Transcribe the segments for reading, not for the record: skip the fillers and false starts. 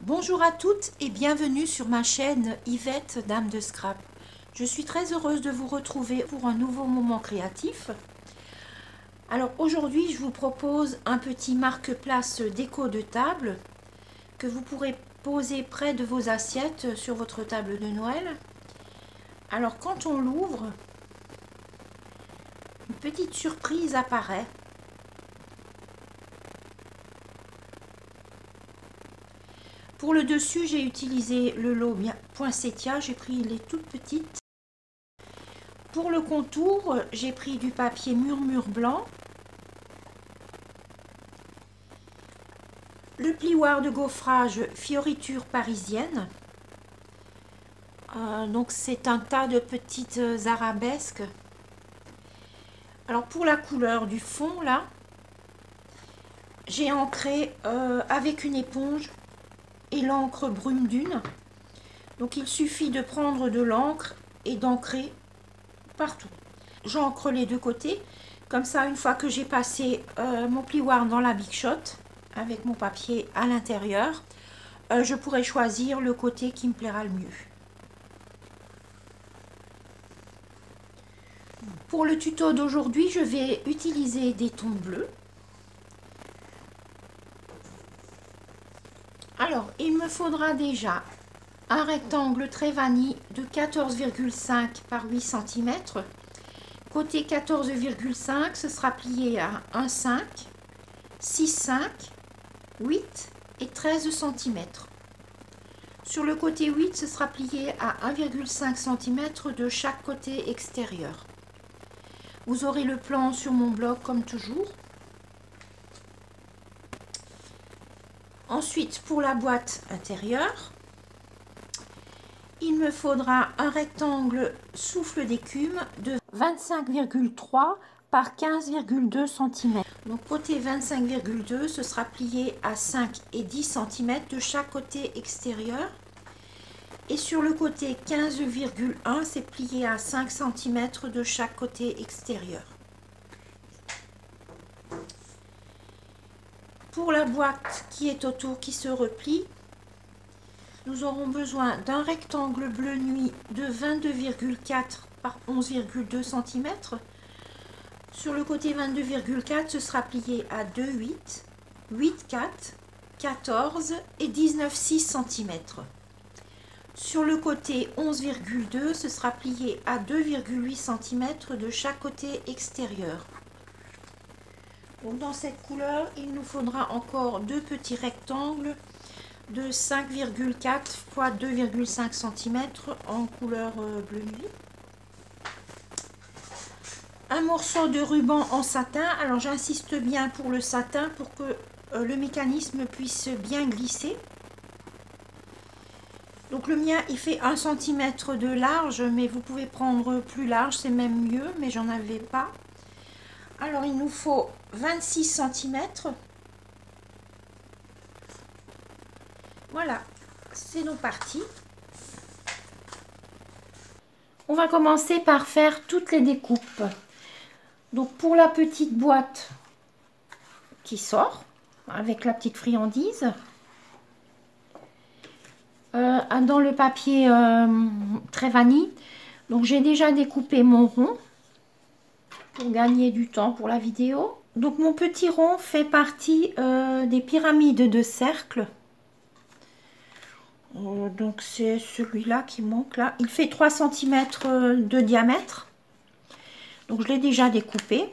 Bonjour à toutes et bienvenue sur ma chaîne Yvette Dame de Scrap. Je suis très heureuse de vous retrouver pour un nouveau moment créatif. Alors aujourd'hui je vous propose un petit marque-place déco de table que vous pourrez poser près de vos assiettes sur votre table de Noël. Alors quand on l'ouvre, une petite surprise apparaît. Pour le dessus, j'ai utilisé le lot poinsettia, j'ai pris les toutes petites. Pour le contour, j'ai pris du papier murmure blanc. Le plioir de gaufrage fioriture parisienne. Donc c'est un tas de petites arabesques. Alors pour la couleur du fond là, j'ai ancré avec une éponge et l'encre brume dune. Donc il suffit de prendre de l'encre et d'ancrer partout. J'encre les deux côtés, comme ça une fois que j'ai passé mon plioir dans la Big Shot avec mon papier à l'intérieur, je pourrai choisir le côté qui me plaira le mieux. Pour le tuto d'aujourd'hui, je vais utiliser des tons bleus. Alors, il me faudra déjà un rectangle très vanille de 14,5 par 8 cm. Côté 14,5, ce sera plié à 1,5, 6,5, 8 et 13 cm. Sur le côté 8, ce sera plié à 1,5 cm de chaque côté extérieur. Vous aurez le plan sur mon blog comme toujours. Ensuite, pour la boîte intérieure, il me faudra un rectangle souffle d'écume de 25,3 par 15,2 cm. Donc côté 25,2, ce sera plié à 5 et 10 cm de chaque côté extérieur. Et sur le côté 15,1, c'est plié à 5 cm de chaque côté extérieur. Pour la boîte qui est autour, qui se replie, nous aurons besoin d'un rectangle bleu nuit de 22,4 par 11,2 cm. Sur le côté 22,4, ce sera plié à 2,8, 8,4, 14 et 19,6 cm. Sur le côté 11,2, ce sera plié à 2,8 cm de chaque côté extérieur. Donc dans cette couleur, il nous faudra encore deux petits rectangles de 5,4 x 2,5 cm en couleur bleu nuit. Un morceau de ruban en satin. Alors j'insiste bien pour le satin pour que le mécanisme puisse bien glisser. Donc le mien il fait 1 cm de large, mais vous pouvez prendre plus large, c'est même mieux, mais j'en avais pas. Alors il nous faut 26 cm. Voilà, c'est donc parti. On va commencer par faire toutes les découpes. Donc pour la petite boîte qui sort avec la petite friandise, dans le papier très vanille, donc j'ai déjà découpé mon rond pour gagner du temps pour la vidéo. Donc mon petit rond fait partie des pyramides de cercle. Donc c'est celui-là qui manque là. Il fait 3 cm de diamètre. Donc je l'ai déjà découpé.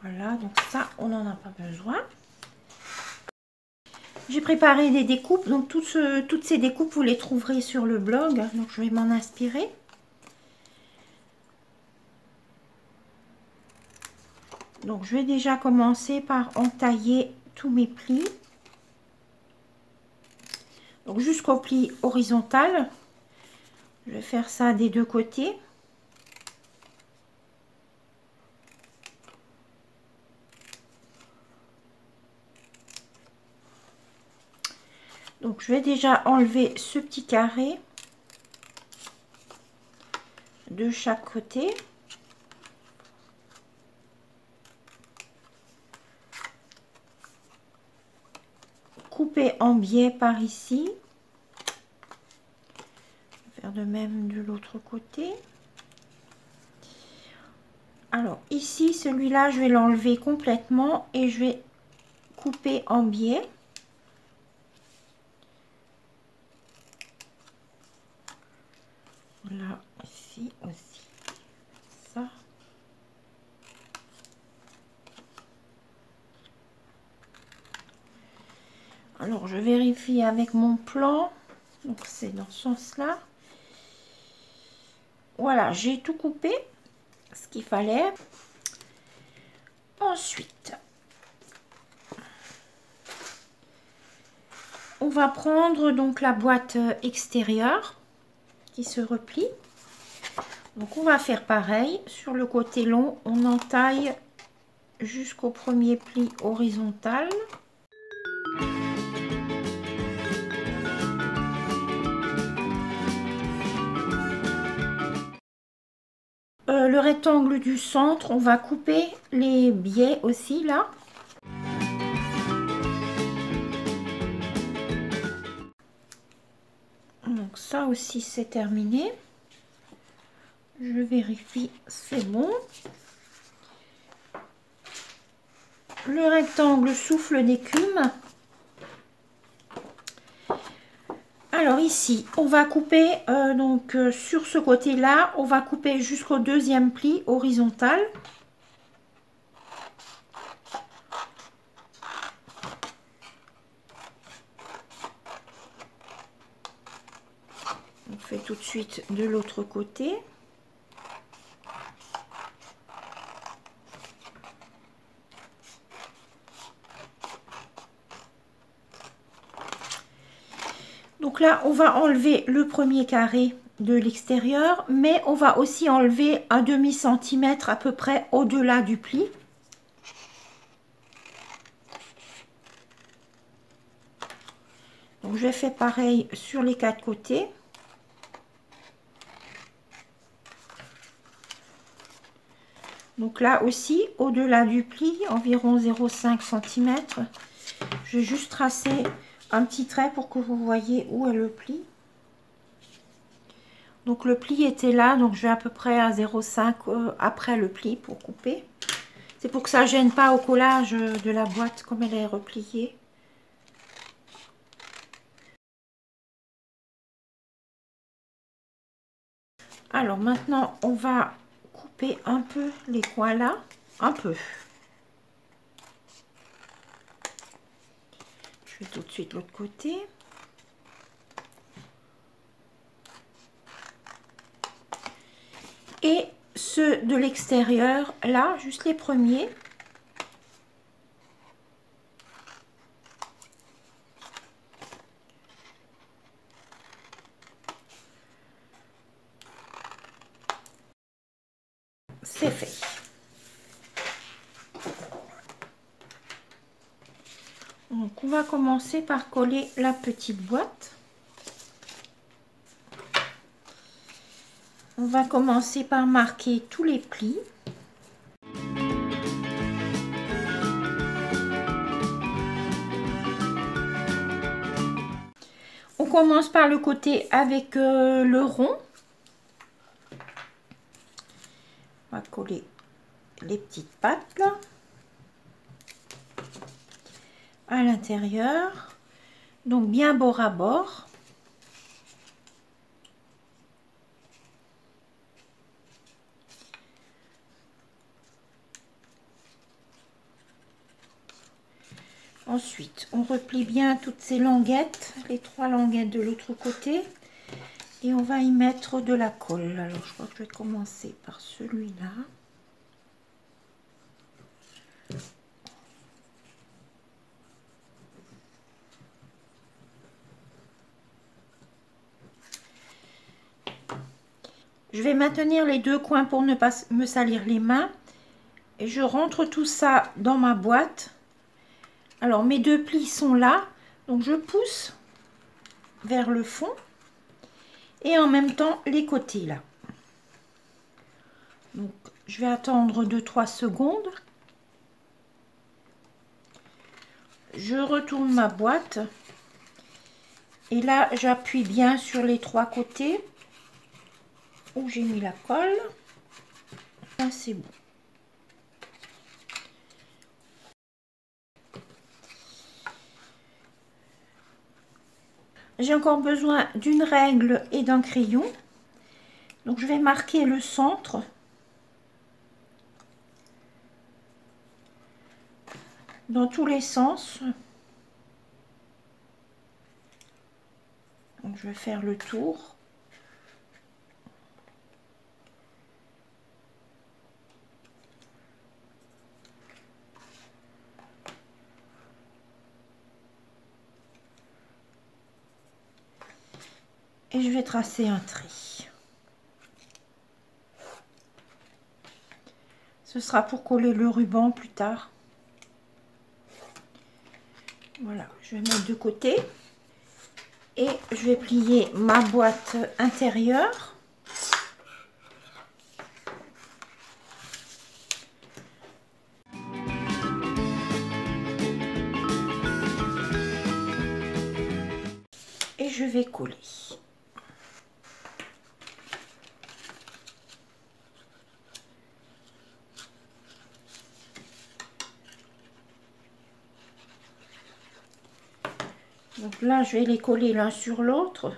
Voilà, donc ça on n'en a pas besoin. J'ai préparé des découpes, donc toutes ces découpes vous les trouverez sur le blog, donc je vais m'en inspirer. Donc je vais déjà commencer par entailler tous mes plis. Donc jusqu'au pli horizontal. Je vais faire ça des deux côtés. Donc je vais déjà enlever ce petit carré de chaque côté. couper en biais par ici. Faire de même de l'autre côté. Alors ici, celui-là, je vais l'enlever complètement et je vais couper en biais. Voilà, ici aussi. Ça. Alors, je vérifie avec mon plan. Donc, c'est dans ce sens-là. Voilà, j'ai tout coupé, ce qu'il fallait. Ensuite, on va prendre donc la boîte extérieure qui se replie. Donc, on va faire pareil. Sur le côté long, on entaille jusqu'au premier pli horizontal. Le rectangle du centre, on va couper les biais aussi là. Donc ça aussi c'est terminé. Je vérifie, c'est bon. Le rectangle souffle d'écume. Alors ici, on va couper sur ce côté-là, on va couper jusqu'au deuxième pli horizontal. On fait tout de suite de l'autre côté. Donc là, on va enlever le premier carré de l'extérieur, mais on va aussi enlever un demi-centimètre à peu près au-delà du pli. Donc je fais pareil sur les quatre côtés. Donc là aussi, au-delà du pli, environ 0,5 cm, je vais juste tracer un petit trait pour que vous voyez où est le pli. Donc le pli était là, donc je vais à peu près à 0,5 après le pli pour couper. C'est pour que ça ne gêne pas au collage de la boîte comme elle est repliée. Alors maintenant, on va couper un peu les coins là, un peu. Je fais tout de suite l'autre côté. Et ceux de l'extérieur, là, juste les premiers. C'est fait. Donc, on va commencer par coller la petite boîte. On va commencer par marquer tous les plis. On commence par le côté avec le rond. On va coller les petites pattes là à l'intérieur, donc bien bord à bord. Ensuite, on replie bien toutes ces languettes, les trois languettes de l'autre côté, et on va y mettre de la colle. Alors, je crois que je vais commencer par celui-là. Je vais maintenir les deux coins pour ne pas me salir les mains. Et je rentre tout ça dans ma boîte. Alors, mes deux plis sont là. Donc, je pousse vers le fond. Et en même temps, les côtés là. Donc, je vais attendre 2-3 secondes. je retourne ma boîte et là j'appuie bien sur les 3 côtés où j'ai mis la colle. Là c'est bon. J'ai encore besoin d'une règle et d'un crayon. Donc je vais marquer le centre. Dans tous les sens. Donc je vais faire le tour. Et je vais tracer un trait. Ce sera pour coller le ruban plus tard. Voilà, je vais mettre de côté. Et je vais plier ma boîte intérieure. Et je vais coller. Donc là, je vais les coller l'un sur l'autre.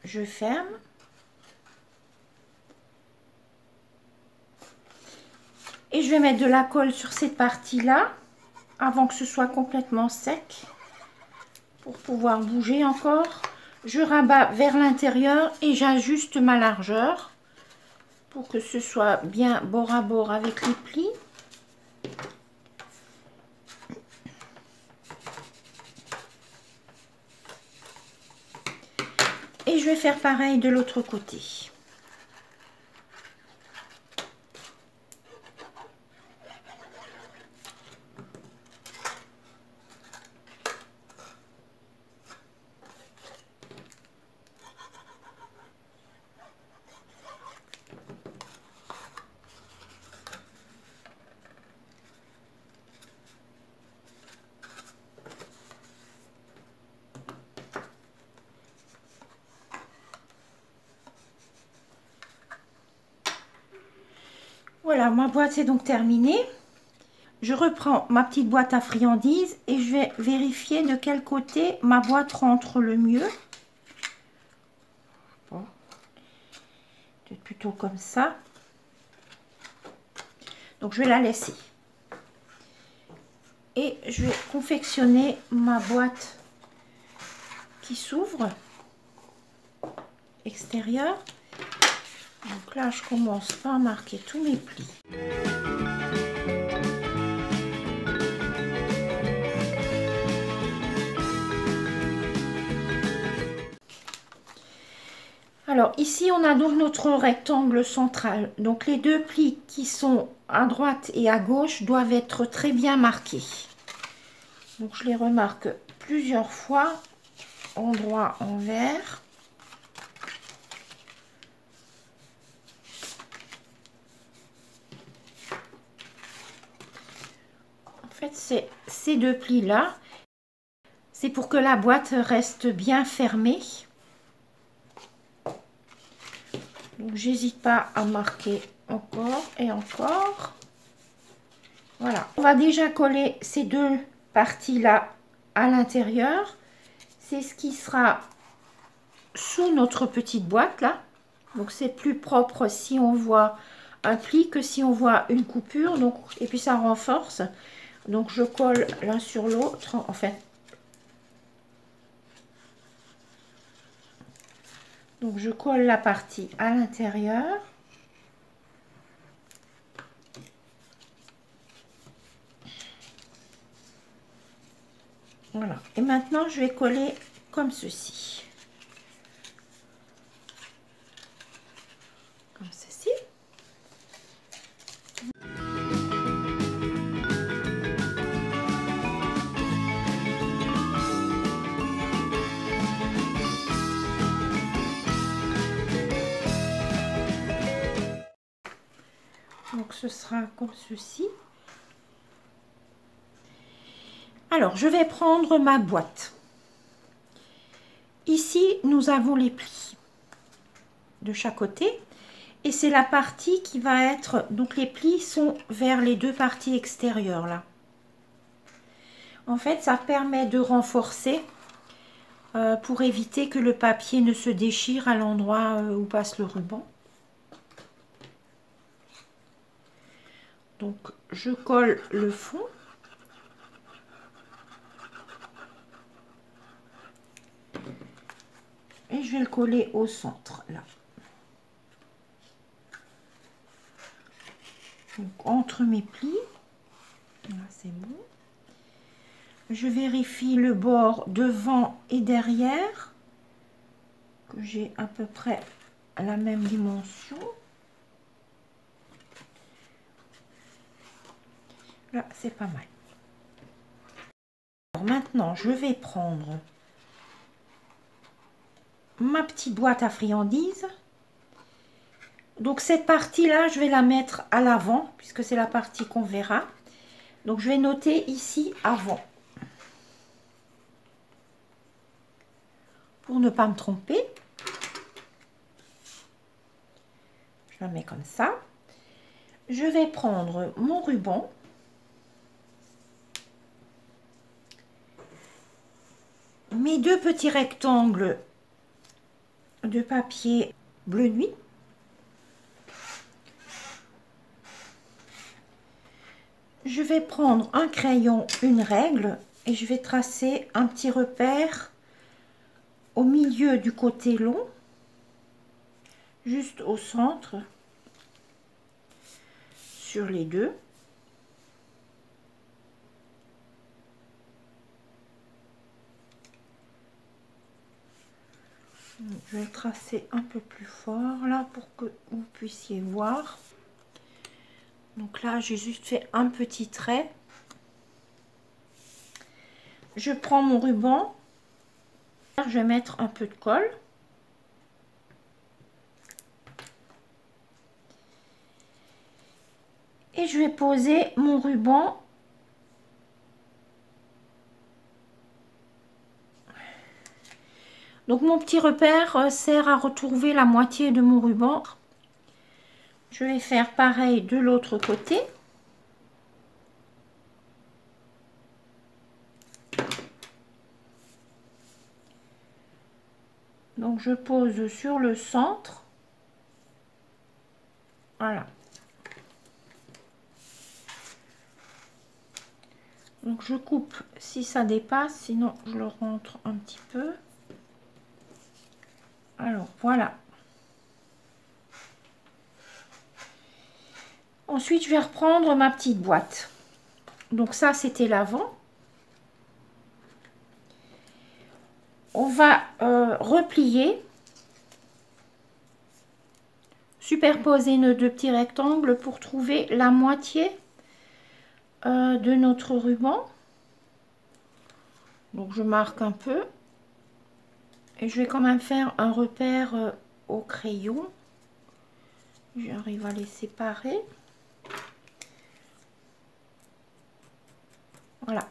Je ferme. Et je vais mettre de la colle sur cette partie-là, avant que ce soit complètement sec, pour pouvoir bouger encore. Je rabats vers l'intérieur et j'ajuste ma largeur, pour que ce soit bien bord à bord avec les plis. Et je vais faire pareil de l'autre côté. Voilà, ma boîte est donc terminée. Je reprends ma petite boîte à friandises et je vais vérifier de quel côté ma boîte rentre le mieux. Bon. Peut-être plutôt comme ça. Donc je vais la laisser. Et je vais confectionner ma boîte qui s'ouvre extérieure. Donc là, je commence par marquer tous mes plis. Alors ici, on a donc notre rectangle central. Donc les deux plis qui sont à droite et à gauche doivent être très bien marqués. Donc je les remarque plusieurs fois, endroit envers. C'est ces deux plis là, c'est pour que la boîte reste bien fermée. Donc j'hésite pas à marquer encore et encore. Voilà, on va déjà coller ces deux parties là à l'intérieur. C'est ce qui sera sous notre petite boîte là. Donc c'est plus propre si on voit un pli que si on voit une coupure. Donc, et puis ça renforce. Donc je colle l'un sur l'autre, enfin. Donc je colle la partie à l'intérieur. Voilà. Et maintenant je vais coller comme ceci. Comme ceci. Donc ce sera comme ceci. Alors, je vais prendre ma boîte. Ici, nous avons les plis de chaque côté. Et c'est la partie qui va être... Donc, les plis sont vers les deux parties extérieures, là. En fait, ça permet de renforcer pour éviter que le papier ne se déchire à l'endroit où passe le ruban. Donc, je colle le fond. Et je vais le coller au centre, là. Donc, entre mes plis. Là, c'est bon. Je vérifie le bord devant et derrière. Que j'ai à peu près la même dimension. Là, c'est pas mal. Alors maintenant, je vais prendre ma petite boîte à friandises. Donc cette partie-là, je vais la mettre à l'avant, puisque c'est la partie qu'on verra. Donc je vais noter ici avant. Pour ne pas me tromper. Je la mets comme ça. Je vais prendre mon ruban. Mes deux petits rectangles de papier bleu nuit. Je vais prendre un crayon, une règle, et je vais tracer un petit repère au milieu du côté long, juste au centre, sur les deux. Je vais le tracer un peu plus fort là pour que vous puissiez voir. Donc là, j'ai juste fait un petit trait. Je prends mon ruban. Je vais mettre un peu de colle. Et je vais poser mon ruban. Donc mon petit repère sert à retrouver la moitié de mon ruban. Je vais faire pareil de l'autre côté. Donc je pose sur le centre. Voilà. Donc je coupe si ça dépasse, sinon je le rentre un petit peu. Alors voilà. Ensuite je vais reprendre ma petite boîte. Donc ça c'était l'avant. On va replier, superposer nos deux petits rectangles pour trouver la moitié de notre ruban. Donc je marque un peu et je vais quand même faire un repère au crayon. J'arrive à les séparer. Voilà.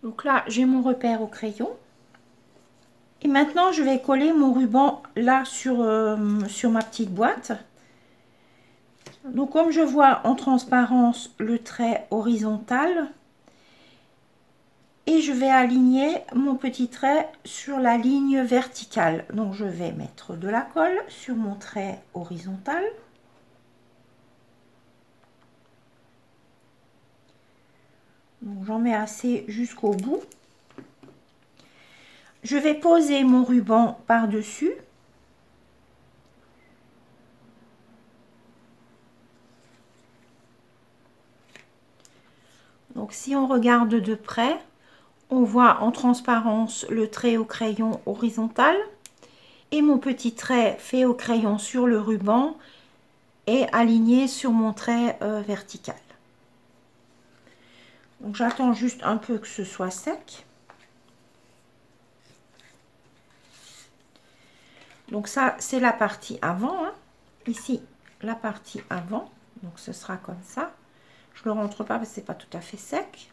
Donc là, j'ai mon repère au crayon. Et maintenant, je vais coller mon ruban là sur ma petite boîte. Donc comme je vois en transparence le trait horizontal, et je vais aligner mon petit trait sur la ligne verticale. Donc je vais mettre de la colle sur mon trait horizontal. Donc j'en mets assez jusqu'au bout. Je vais poser mon ruban par-dessus. Donc si on regarde de près, on voit en transparence le trait au crayon horizontal et mon petit trait fait au crayon sur le ruban est aligné sur mon trait vertical. Donc j'attends juste un peu que ce soit sec. Donc ça c'est la partie avant, hein. Ici la partie avant, donc ce sera comme ça. Je le rentre pas parce que c'est pas tout à fait sec.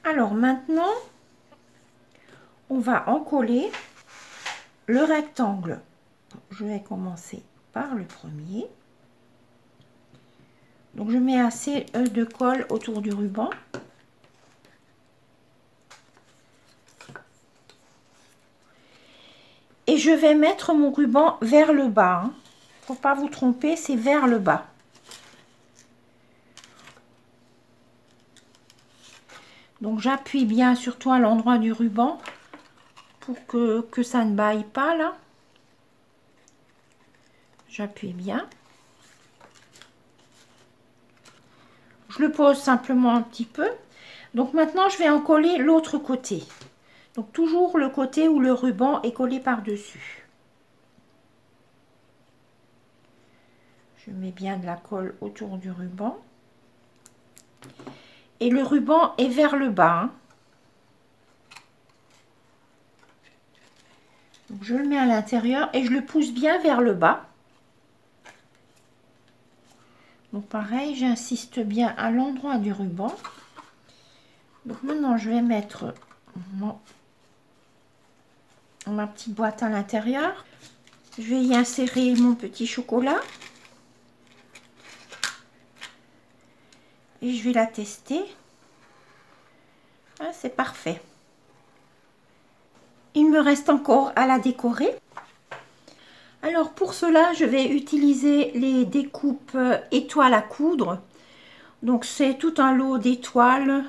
Alors maintenant, on va encoller le rectangle. Je vais commencer par le premier. Donc je mets assez de colle autour du ruban. Et je vais mettre mon ruban vers le bas. Faut pas vous tromper, c'est vers le bas. Donc j'appuie bien surtout à l'endroit du ruban pour que ça ne baille pas là. J'appuie bien. Je le pose simplement un petit peu. Donc maintenant je vais en coller l'autre côté. Donc toujours le côté où le ruban est collé par-dessus. Je mets bien de la colle autour du ruban. Et le ruban est vers le bas. Donc je le mets à l'intérieur et je le pousse bien vers le bas. Donc pareil, j'insiste bien à l'endroit du ruban. Donc maintenant je vais mettre ma petite boîte à l'intérieur. Je vais y insérer mon petit chocolat. Et je vais la tester. Ah, c'est parfait. Il me reste encore à la décorer. Alors pour cela, je vais utiliser les découpes étoiles à coudre. Donc c'est tout un lot d'étoiles,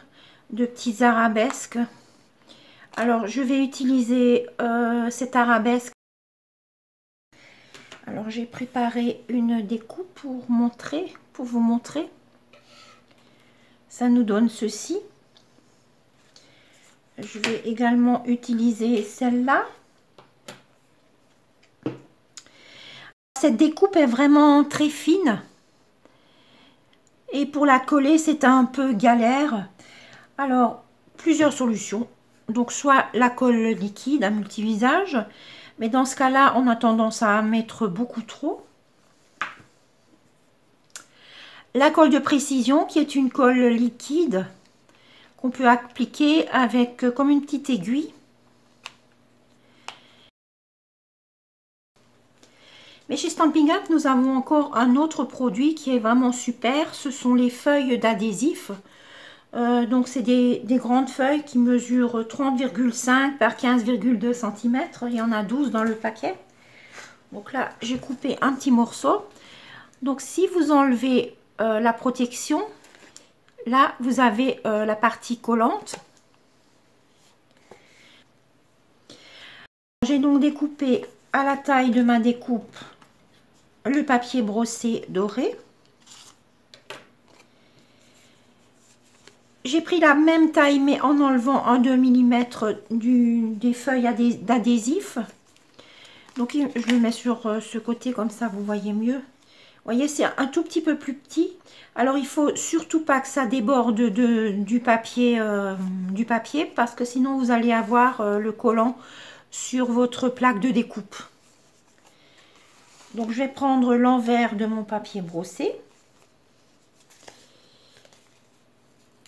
de petites arabesques. Alors je vais utiliser cette arabesque. Alors j'ai préparé une découpe pour vous montrer. Ça nous donne ceci. Je vais également utiliser celle-là. Cette découpe est vraiment très fine. Et pour la coller, c'est un peu galère. Alors, plusieurs solutions. Donc, soit la colle liquide à multivisage. Mais dans ce cas-là, on a tendance à mettre beaucoup trop. La colle de précision, qui est une colle liquide qu'on peut appliquer avec comme une petite aiguille. Mais chez Stampin' Up, nous avons encore un autre produit qui est vraiment super. Ce sont les feuilles d'adhésif. Donc c'est des grandes feuilles qui mesurent 30,5 par 15,2 cm. Il y en a 12 dans le paquet. Donc là, j'ai coupé un petit morceau. Donc si vous enlevez la protection, là vous avez la partie collante. J'ai donc découpé à la taille de ma découpe le papier brossé doré. J'ai pris la même taille mais en enlevant un 2 mm des feuilles d'adhésif. Donc je le mets sur ce côté comme ça vous voyez mieux. Vous voyez, c'est un tout petit peu plus petit. Alors il faut surtout pas que ça déborde du papier parce que sinon vous allez avoir le collant sur votre plaque de découpe. Donc je vais prendre l'envers de mon papier brossé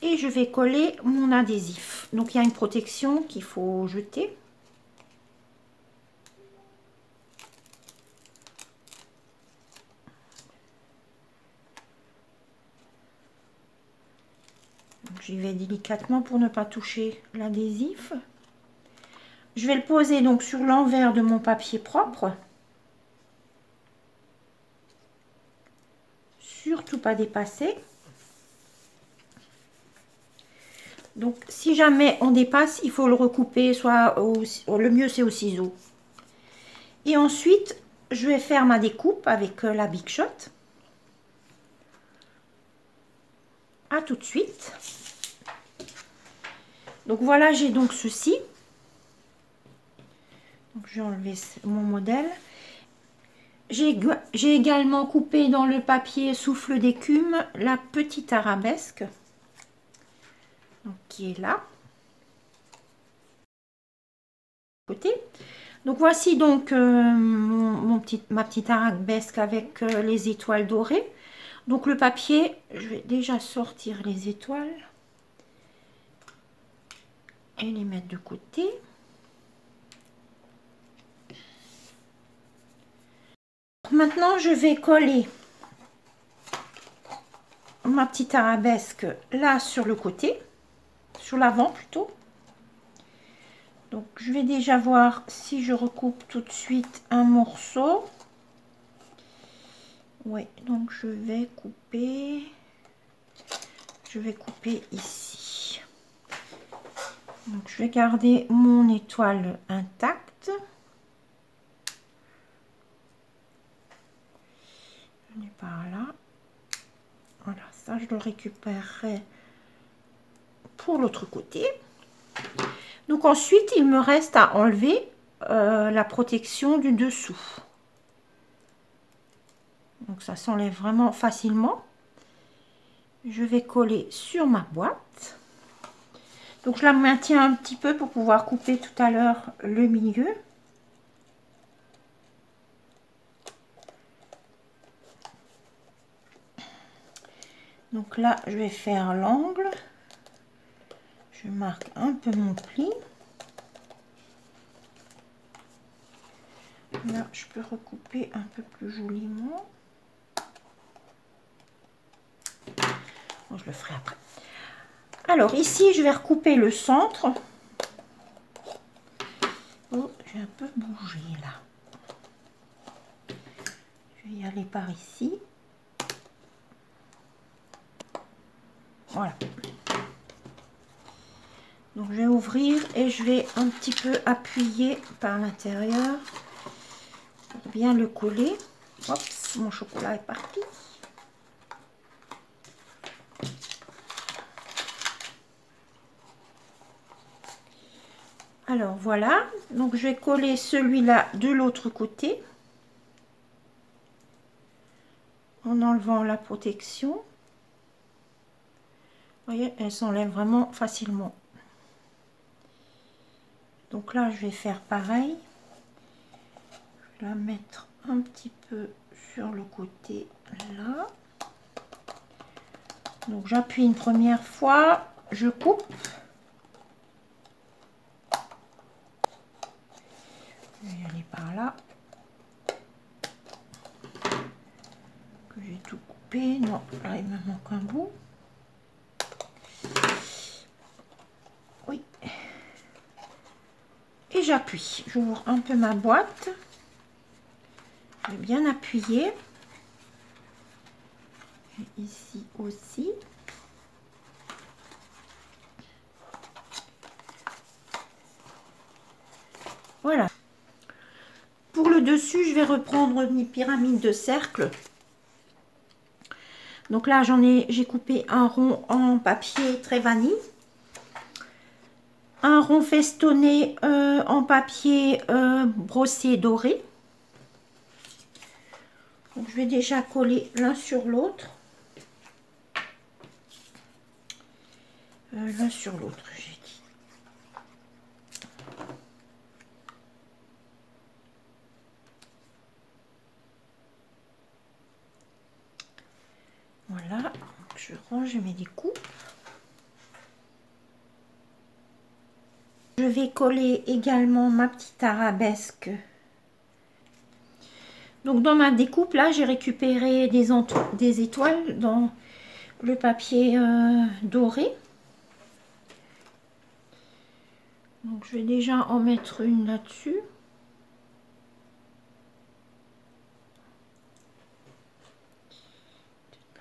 et je vais coller mon adhésif. Donc il y a une protection qu'il faut jeter. J'y vais délicatement pour ne pas toucher l'adhésif. Je vais le poser donc sur l'envers de mon papier propre. Surtout pas dépasser. Donc si jamais on dépasse, il faut le recouper, soit le mieux c'est au ciseau. Et ensuite, je vais faire ma découpe avec la Big Shot. À tout de suite. Donc voilà, j'ai donc ceci. Donc je vais enlever mon modèle. J'ai également coupé dans le papier souffle d'écume la petite arabesque. Donc, qui est là. Côté. Donc voici donc ma petite arabesque avec les étoiles dorées. Donc le papier, je vais déjà sortir les étoiles et les mettre de côté. Maintenant, je vais coller ma petite arabesque là sur le côté, sur l'avant plutôt. Donc je vais déjà voir si je recoupe tout de suite un morceau. Oui, donc je vais couper ici. Donc je vais garder mon étoile intacte. Je l'ai par là. Voilà, ça je le récupérerai pour l'autre côté. Donc ensuite, il me reste à enlever la protection du dessous. Donc ça s'enlève vraiment facilement. Je vais coller sur ma boîte. Donc je la maintiens un petit peu pour pouvoir couper tout à l'heure le milieu. Donc là, je vais faire l'angle. Je marque un peu mon pli. Là, je peux recouper un peu plus joliment. Bon, je le ferai après. Alors ici, je vais recouper le centre. Oh, j'ai un peu bougé là. Je vais y aller par ici. Voilà. Donc je vais ouvrir et je vais un petit peu appuyer par l'intérieur pour bien le coller. Oups, mon chocolat est parti. Alors voilà, donc je vais coller celui-là de l'autre côté en enlevant la protection. Vous voyez, elle s'enlève vraiment facilement. Donc là, je vais faire pareil. Je vais la mettre un petit peu sur le côté là. Donc j'appuie une première fois, je coupe. Je vais aller par là. Que j'ai tout coupé. Non, là il me manque un bout. Oui. Et j'appuie. J'ouvre un peu ma boîte. Je vais bien appuyer. Et ici aussi. Voilà. Pour le dessus, je vais reprendre une pyramide de cercle. Donc là, j'ai coupé un rond en papier très vanille. Un rond festonné en papier brossé doré. Donc je vais déjà coller l'un sur l'autre. L'un sur l'autre, j'ai dit. Voilà, donc je range mes découpes. Je vais coller également ma petite arabesque. Donc dans ma découpe, là, j'ai récupéré des étoiles dans le papier doré. Donc je vais déjà en mettre une là-dessus.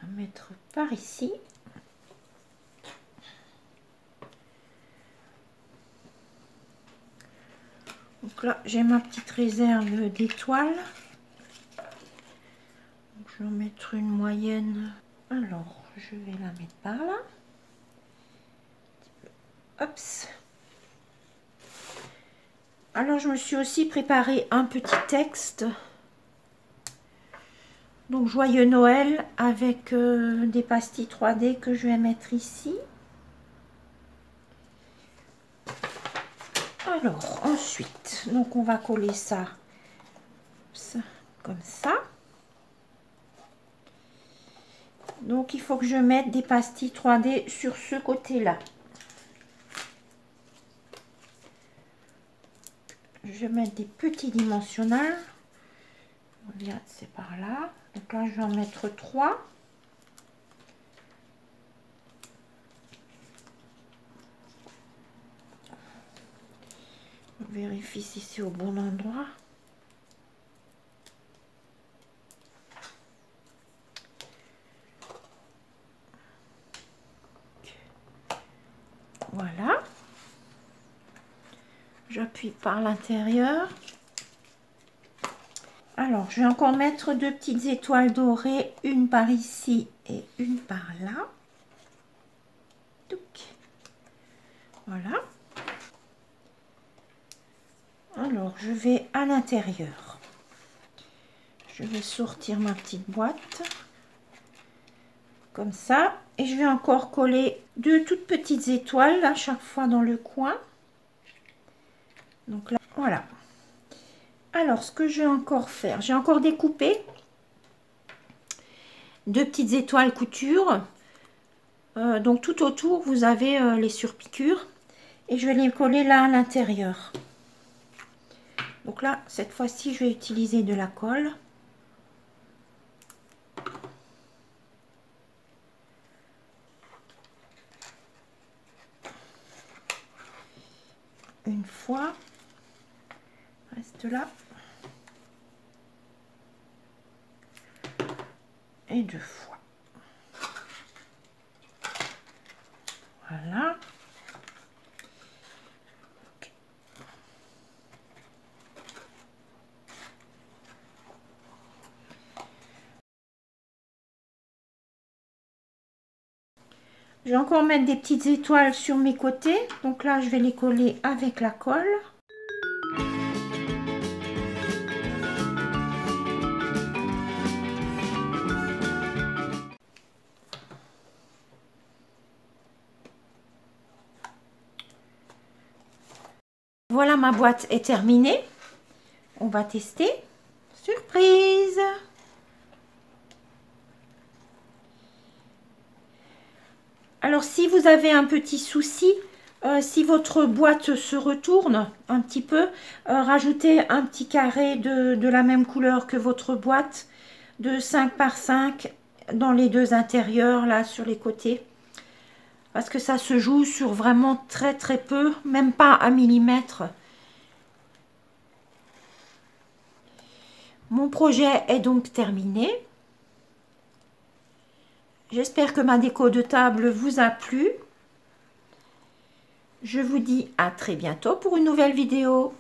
La mettre par ici. Donc là, j'ai ma petite réserve d'étoiles. Je vais en mettre une moyenne. Alors, je vais la mettre par là. Hop. Alors, je me suis aussi préparé un petit texte. Donc, joyeux Noël avec des pastilles 3D que je vais mettre ici. Alors, ensuite, donc on va coller ça comme ça. Donc il faut que je mette des pastilles 3D sur ce côté-là. Je vais mettre des petits dimensionnels. Regarde, c'est par là. Donc là, je vais en mettre 3. On vérifie si c'est au bon endroit. Voilà. J'appuie par l'intérieur. Alors, je vais encore mettre 2 petites étoiles dorées, une par ici et une par là. Donc, voilà. Alors, je vais à l'intérieur. Je vais sortir ma petite boîte. Comme ça. Et je vais encore coller 2 toutes petites étoiles à chaque fois dans le coin. Donc là, voilà. Alors, ce que je vais encore faire, j'ai encore découpé 2 petites étoiles couture. Donc tout autour, vous avez les surpiqûres. Et je vais les coller là à l'intérieur. Donc là, cette fois-ci, je vais utiliser de la colle. Une fois. Reste là. Et 2 fois. Voilà. Okay. Je vais encore mettre des petites étoiles sur mes côtés. Donc là, je vais les coller avec la colle. Voilà, ma boîte est terminée. On va tester. Surprise! Alors, si vous avez un petit souci, si votre boîte se retourne un petit peu, rajoutez un petit carré de la même couleur que votre boîte, de 5 par 5 dans les 2 intérieurs, là, sur les côtés. Parce que ça se joue sur vraiment très très peu, même pas 1 millimètre. Mon projet est donc terminé. J'espère que ma déco de table vous a plu. Je vous dis à très bientôt pour une nouvelle vidéo.